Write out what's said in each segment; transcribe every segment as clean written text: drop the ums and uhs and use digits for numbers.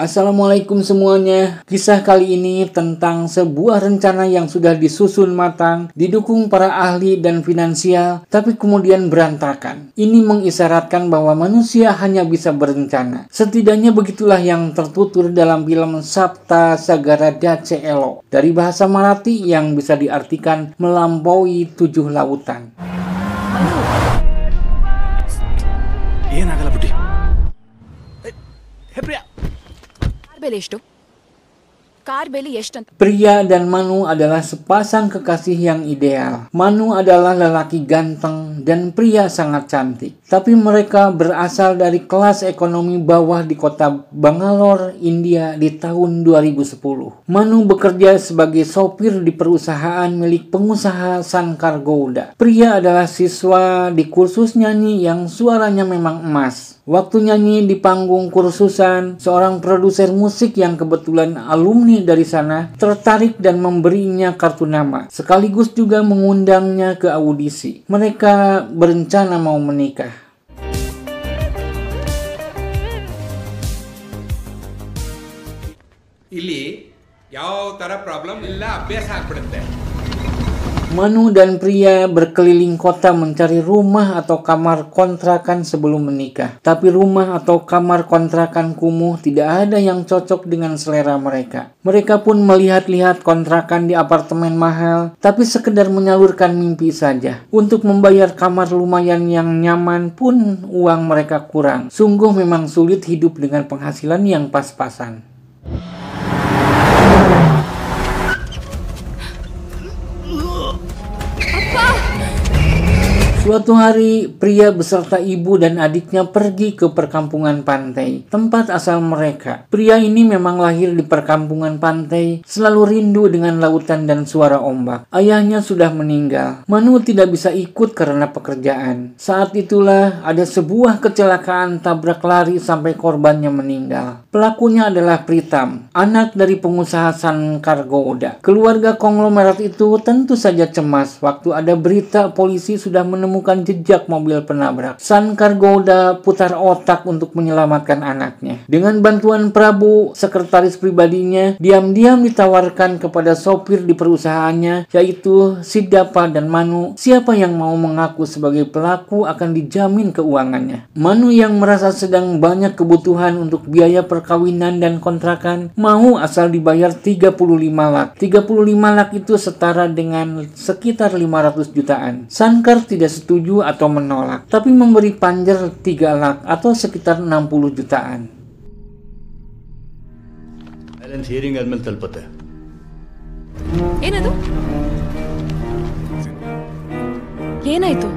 Assalamualaikum semuanya. Kisah kali ini tentang sebuah rencana yang sudah disusun matang, didukung para ahli dan finansial, tapi kemudian berantakan. Ini mengisyaratkan bahwa manusia hanya bisa berencana. Setidaknya begitulah yang tertutur dalam film Sapta Sagara Dace Elo, dari bahasa Marathi yang bisa diartikan melampaui 7 lautan. ಏನಾಗಲ್ಲ ಬುಡ್ಡಿ ಹೆಬ್ರಿಯಾ ಬೆಲೆ ಎಷ್ಟು? ಕಾರ್ ಬೆಲೆ ಎಷ್ಟಂತ? Pria dan Manu adalah sepasang kekasih yang ideal. Manu adalah lelaki ganteng dan pria sangat cantik. Tapi mereka berasal dari kelas ekonomi bawah di kota Bangalore, India di tahun 2010. Manu bekerja sebagai sopir di perusahaan milik pengusaha Sankar Gowda. Pria adalah siswa di kursus nyanyi yang suaranya memang emas. Waktu nyanyi di panggung kursusan, seorang produser musik yang kebetulan alumni dari sana tertarik dan memberinya kartu nama, sekaligus juga mengundangnya ke audisi. Mereka berencana mau menikah. ಇಲ್ಲಿ ಯಾವ ತರ ಪ್ರಾಬ್ಲಮ್ ಇಲ್ಲ ಅಭ್ಯಾಸ ಆಗ್ಬಿಡುತ್ತೆ. Manu dan pria berkeliling kota mencari rumah atau kamar kontrakan sebelum menikah. Tapi rumah atau kamar kontrakan kumuh tidak ada yang cocok dengan selera mereka. Mereka pun melihat-lihat kontrakan di apartemen mahal, tapi sekedar menyalurkan mimpi saja. Untuk membayar kamar lumayan yang nyaman pun uang mereka kurang. Sungguh memang sulit hidup dengan penghasilan yang pas-pasan. Suatu hari, pria beserta ibu dan adiknya pergi ke perkampungan pantai, tempat asal mereka. Pria ini memang lahir di perkampungan pantai, selalu rindu dengan lautan dan suara ombak. Ayahnya sudah meninggal. Manu tidak bisa ikut karena pekerjaan. Saat itulah ada sebuah kecelakaan tabrak lari sampai korbannya meninggal. Pelakunya adalah Pritam, anak dari pengusaha Sankar Gowda. Keluarga konglomerat itu tentu saja cemas waktu ada berita polisi sudah menemukan jejak mobil penabrak. Sankar Gowda putar otak untuk menyelamatkan anaknya. Dengan bantuan Prabu, sekretaris pribadinya, diam-diam ditawarkan kepada sopir di perusahaannya, yaitu Siddhapa dan Manu. Siapa yang mau mengaku sebagai pelaku akan dijamin keuangannya. Manu yang merasa sedang banyak kebutuhan untuk biaya perkawinan dan kontrakan, mau asal dibayar 35 lak. 35 lak itu setara dengan sekitar 500 jutaan. Sankar tidak setuju atau menolak, tapi memberi panjer 3 lak atau sekitar 60 jutaan. Hearing ಆದ್ಮೇಲೆ ತಲುಪುತ್ತೆ. ಏನದು? ಏನಾಯ್ತು?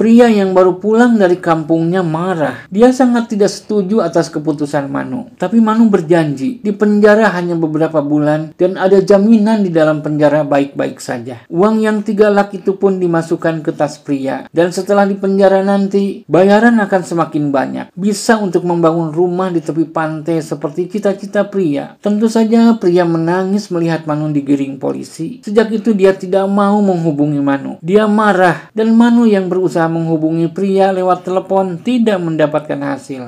Pria yang baru pulang dari kampungnya marah. Dia sangat tidak setuju atas keputusan Manu. Tapi Manu berjanji di penjara hanya beberapa bulan dan ada jaminan di dalam penjara baik-baik saja. Uang yang 3 lak itu pun dimasukkan ke tas pria. Dan setelah di penjara nanti, bayaran akan semakin banyak. Bisa untuk membangun rumah di tepi pantai seperti cita-cita pria. Tentu saja pria menangis melihat Manu digiring polisi. Sejak itu dia tidak mau menghubungi Manu. Dia marah dan Manu yang berusaha menghubungi pria lewat telepon tidak mendapatkan hasil.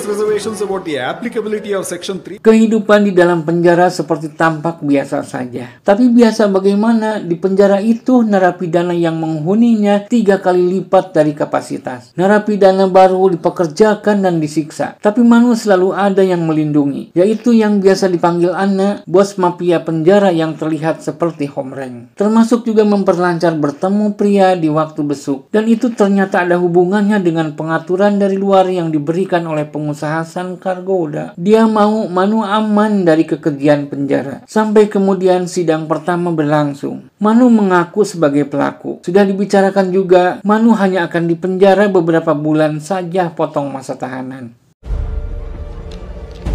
Reservations about the applicability of Section 3. Kehidupan di dalam penjara seperti tampak biasa saja. Tapi biasa bagaimana di penjara itu narapidana yang menghuninya 3 kali lipat dari kapasitas. Narapidana baru dipekerjakan dan disiksa. Tapi Manu selalu ada yang melindungi, yaitu yang biasa dipanggil Anna, bos mafia penjara yang terlihat seperti homreng. Termasuk juga memperlancar bertemu pria di waktu besuk. Dan itu ternyata ada hubungannya dengan pengaturan dari luar yang diberikan oleh pengusaha Sankar Gowda. Dia mau Manu aman dari kekejian penjara. Sampai kemudian sidang pertama berlangsung. Manu mengaku sebagai pelaku. Sudah dibicarakan juga, Manu hanya akan dipenjara beberapa bulan saja potong masa tahanan.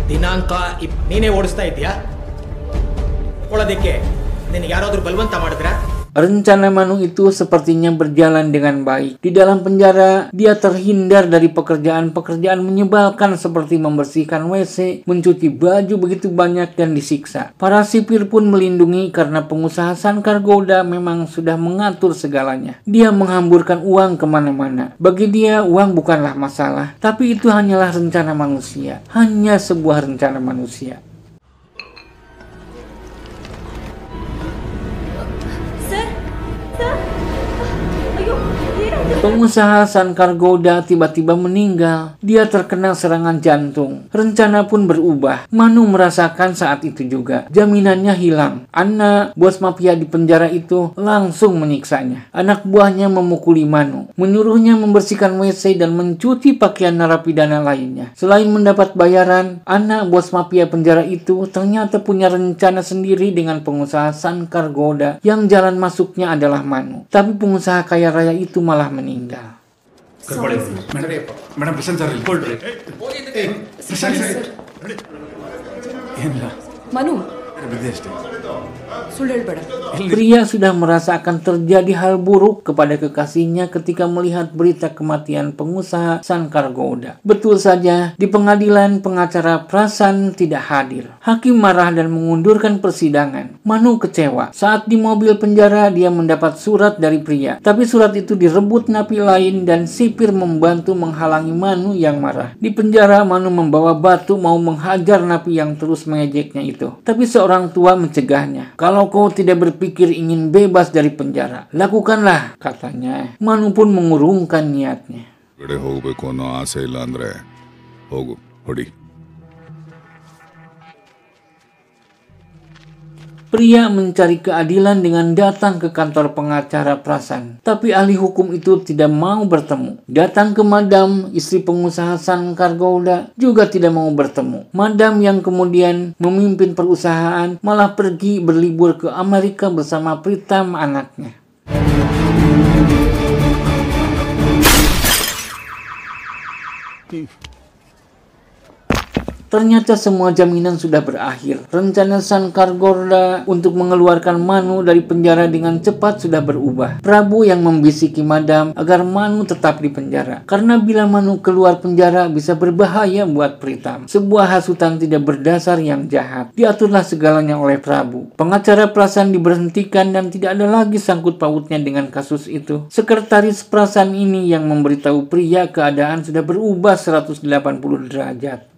ದಿನಾಂಕ ನೀನೇ ಓಡಿಸ್ತಾ ಇದ್ಯಾ? ಕೊಡೋದಕ್ಕೆ ನಿನಗೆ ಯಾರಾದರೂ ಬಲವಂತ ಮಾಡಿದ್ರಾ? Rencana Manu itu sepertinya berjalan dengan baik. Di dalam penjara, dia terhindar dari pekerjaan-pekerjaan menyebalkan seperti membersihkan WC, mencuci baju begitu banyak, dan disiksa. Para sipir pun melindungi karena pengusaha Sankar Gowda memang sudah mengatur segalanya. Dia menghamburkan uang kemana-mana. Bagi dia, uang bukanlah masalah, tapi itu hanyalah rencana manusia. Hanya sebuah rencana manusia. Pengusaha Sankar Gowda tiba-tiba meninggal. Dia terkena serangan jantung. Rencana pun berubah. Manu merasakan saat itu juga. Jaminannya hilang. Anna, bos mafia di penjara itu, langsung menyiksanya. Anak buahnya memukuli Manu, menyuruhnya membersihkan WC dan mencuci pakaian narapidana lainnya. Selain mendapat bayaran, Anna, bos mafia penjara itu, ternyata punya rencana sendiri dengan pengusaha Sankar Gowda yang jalan masuknya adalah Manu. Tapi pengusaha kaya raya itu malah meninggal. Madam Prashant sir ಇಲ್ಲಿ ಕೊಡ್ರಿ ಪ್ರಶಾಂತ್ ಸರ್ ಏನಿಲ್ಲ ಮನು ಬಿದ್ದೆ ಅಷ್ಟೇ ಸುಳ್ಳು ಹೇಳ್ಬೇಡ. Pria sudah merasa akan terjadi hal buruk kepada kekasihnya ketika melihat berita kematian pengusaha Sankar Gowda. Betul saja, di pengadilan pengacara Prasan tidak hadir. Hakim marah dan mengundurkan persidangan. Manu kecewa. Saat di mobil penjara, dia mendapat surat dari pria. Tapi surat itu direbut napi lain dan sipir membantu menghalangi Manu yang marah. Di penjara, Manu membawa batu mau menghajar napi yang terus mengejeknya itu. Tapi seorang tua mencegahnya. Kalau kau tidak berpikir ingin bebas dari penjara, lakukanlah, katanya. Manu pun mengurungkan niatnya. ಹೋಗಬೇಕು ಅನ್ನೋ ಆಸೆ ಇಲ್ಲ ಅಂದ್ರೆ ಹೋಗು ಹೊಡಿ. Pria mencari keadilan dengan datang ke kantor pengacara Prasan. Tapi ahli hukum itu tidak mau bertemu. Datang ke Madam, istri pengusaha Sankar Gowda, juga tidak mau bertemu. Madam yang kemudian memimpin perusahaan malah pergi berlibur ke Amerika bersama Pritam anaknya. Ternyata semua jaminan sudah berakhir. Rencana Sankar Gowda untuk mengeluarkan Manu dari penjara dengan cepat sudah berubah. Prabu yang membisiki Madam agar Manu tetap di penjara. Karena bila Manu keluar penjara bisa berbahaya buat Pritam. Sebuah hasutan tidak berdasar yang jahat. Diaturlah segalanya oleh Prabu. Pengacara Prasan diberhentikan dan tidak ada lagi sangkut pautnya dengan kasus itu. Sekretaris Prasan ini yang memberitahu pria keadaan sudah berubah 180 derajat.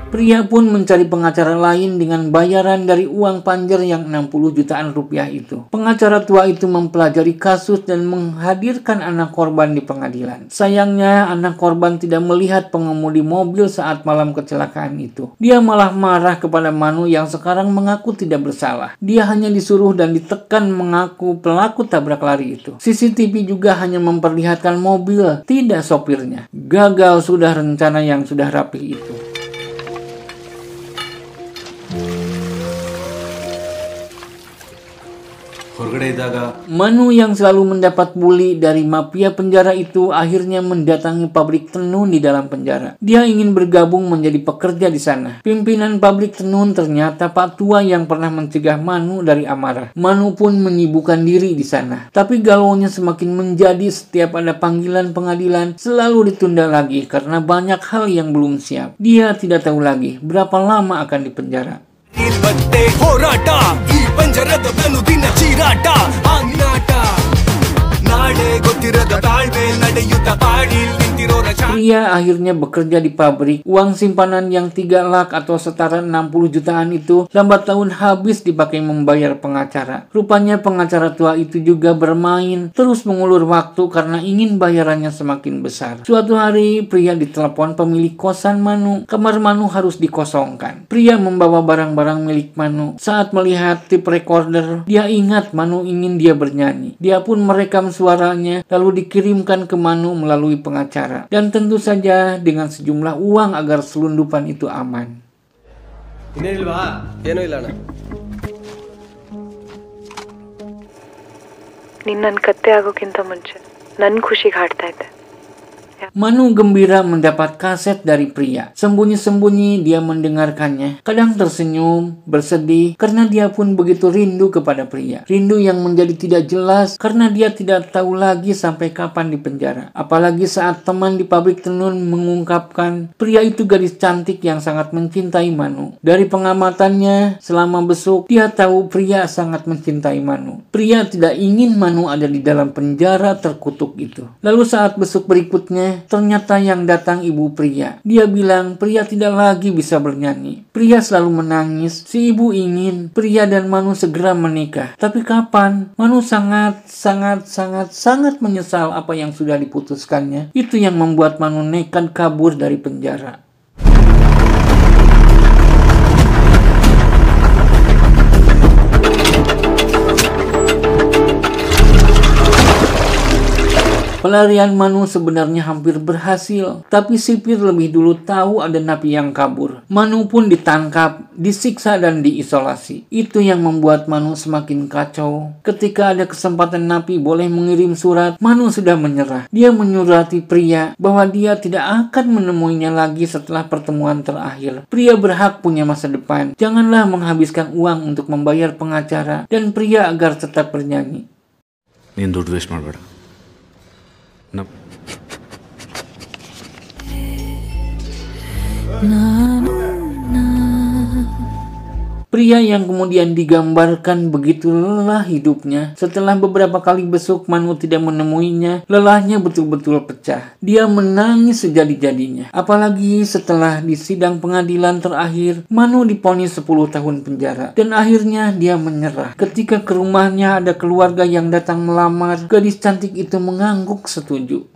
Pria pun mencari pengacara lain dengan bayaran dari uang panjer yang 60 jutaan rupiah itu. Pengacara tua itu mempelajari kasus dan menghadirkan anak korban di pengadilan. Sayangnya anak korban tidak melihat pengemudi mobil saat malam kecelakaan itu. Dia malah marah kepada Manu yang sekarang mengaku tidak bersalah. Dia hanya disuruh dan ditekan mengaku pelaku tabrak lari itu. CCTV juga hanya memperlihatkan mobil, tidak sopirnya. Gagal sudah rencana yang sudah rapi itu. Manu yang selalu mendapat bully dari mafia penjara itu akhirnya mendatangi pabrik tenun di dalam penjara. Dia ingin bergabung menjadi pekerja di sana. Pimpinan pabrik tenun ternyata Pak Tua yang pernah mencegah Manu dari amarah. Manu pun menyibukkan diri di sana. Tapi galaunya semakin menjadi setiap ada panggilan pengadilan selalu ditunda lagi karena banyak hal yang belum siap. Dia tidak tahu lagi berapa lama akan dipenjara. ಹೋರಾಟ ಈ ಪಂಜರದ ಬೆನ್ನು ದಿನ ಚೀರಾಟ ಆಗ್ನಾಟ ನಾಳೆ ಗೊತ್ತಿರದ ತಾಳ್ಮೆ ನಡೆಯುತ್ತ ಪಾಡಿಲ್ ನಿಂತಿರೋ Pria akhirnya bekerja di pabrik. Uang simpanan yang 3 lak atau setara 60 jutaan itu lambat laun habis dipakai membayar pengacara. Rupanya pengacara tua itu juga bermain, terus mengulur waktu karena ingin bayarannya semakin besar. Suatu hari, pria ditelepon pemilik kosan Manu. Kamar Manu harus dikosongkan. Pria membawa barang-barang milik Manu. Saat melihat tape recorder, dia ingat Manu ingin dia bernyanyi. Dia pun merekam suaranya, lalu dikirimkan ke Manu melalui pengacara. Dan tentu saja dengan sejumlah uang agar selundupan itu aman. ನೀನ್ ನನ್ ಕತ್ತೆ ಆಗೋಕ್ಕಿಂತ ಮುಂಚೆ ನನ್ ಖುಷಿಗೆ ಹಾಡ್ತಾ ಇದ್ದೆ. Manu gembira mendapat kaset dari pria. Sembunyi-sembunyi dia mendengarkannya. Kadang tersenyum, bersedih, karena dia pun begitu rindu kepada pria. Rindu yang menjadi tidak jelas karena dia tidak tahu lagi sampai kapan di penjara. Apalagi saat teman di pabrik tenun mengungkapkan pria itu gadis cantik yang sangat mencintai Manu. Dari pengamatannya selama besuk, dia tahu pria sangat mencintai Manu. Pria tidak ingin Manu ada di dalam penjara terkutuk itu. Lalu saat besuk berikutnya, ternyata yang datang ibu pria. Dia bilang pria tidak lagi bisa bernyanyi. Pria selalu menangis. Si ibu ingin pria dan Manu segera menikah. Tapi kapan? Manu sangat menyesal apa yang sudah diputuskannya. Itu yang membuat Manu nekat kabur dari penjara. Pelarian Manu sebenarnya hampir berhasil, tapi sipir lebih dulu tahu ada napi yang kabur. Manu pun ditangkap, disiksa dan diisolasi. Itu yang membuat Manu semakin kacau. Ketika ada kesempatan napi boleh mengirim surat, Manu sudah menyerah. Dia menyurati pria bahwa dia tidak akan menemuinya lagi setelah pertemuan terakhir. Pria berhak punya masa depan. Janganlah menghabiskan uang untuk membayar pengacara dan pria agar tetap bernyanyi. ನೀನು ದುಡ್ಡು ವೇಸ್ಟ್ ಮಾಡಬೇಡ. Pria yang kemudian digambarkan begitu lelah hidupnya. Setelah beberapa kali besuk Manu tidak menemuinya, lelahnya betul-betul pecah. Dia menangis sejadi-jadinya. Apalagi setelah di sidang pengadilan terakhir, Manu divonis 10 tahun penjara. Dan akhirnya dia menyerah. Ketika ke rumahnya ada keluarga yang datang melamar, gadis cantik itu mengangguk setuju.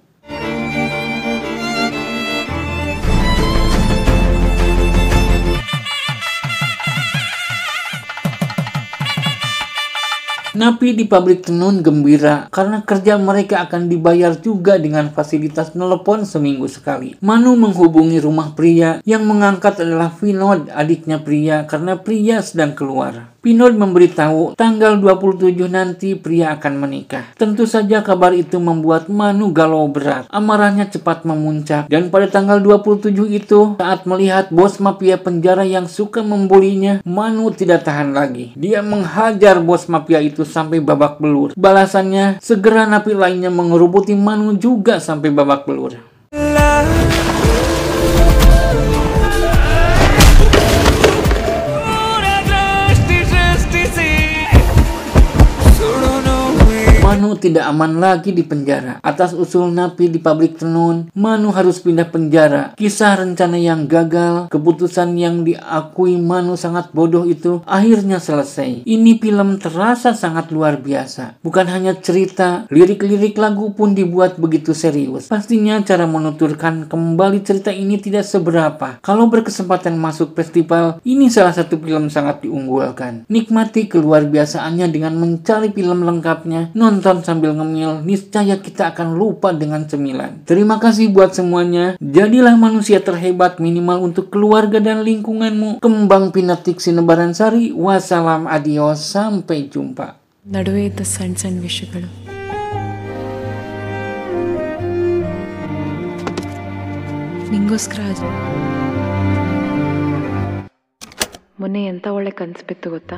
Napi di pabrik tenun gembira karena kerja mereka akan dibayar juga dengan fasilitas telepon seminggu sekali. Manu menghubungi rumah pria, yang mengangkat adalah Vinod, adiknya pria, karena pria sedang keluar. Vinod memberitahu tanggal 27 nanti pria akan menikah. Tentu saja kabar itu membuat Manu galau berat. Amarahnya cepat memuncak, dan pada tanggal 27 itu, saat melihat bos mafia penjara yang suka membulinya, Manu tidak tahan lagi. Dia menghajar bos mafia itu sampai babak belur. Balasannya, segera napi lainnya mengerubuti Manu juga sampai babak belur. Manu tidak aman lagi di penjara. Atas usul napi di pabrik tenun, Manu harus pindah penjara. Kisah rencana yang gagal, keputusan yang diakui Manu sangat bodoh itu akhirnya selesai. Ini film terasa sangat luar biasa. Bukan hanya cerita, lirik-lirik lagu pun dibuat begitu serius. Pastinya cara menuturkan kembali cerita ini tidak seberapa. Kalau berkesempatan masuk festival, ini salah satu film sangat diunggulkan. Nikmati keluar biasaannya dengan mencari film lengkapnya. Nonton sambil ngemil, niscaya kita akan lupa dengan cemilan. Terima kasih buat semuanya. Jadilah manusia terhebat minimal untuk keluarga dan lingkunganmu. Kembang Pinatik Sinebaran Sari. Wassalam, adios, sampai jumpa. ನಡುವೆ ಇದ್ದ ಸಣ್ಣ ಸಣ್ಣ ವಿಷಯಗಳು ನಿಂಗೋಸ್ಕರ ಮೊನ್ನೆ ಎಂತ ಒಳ್ಳೆ ಕನಸು ಬಿತ್ತು ಗೊತ್ತಾ?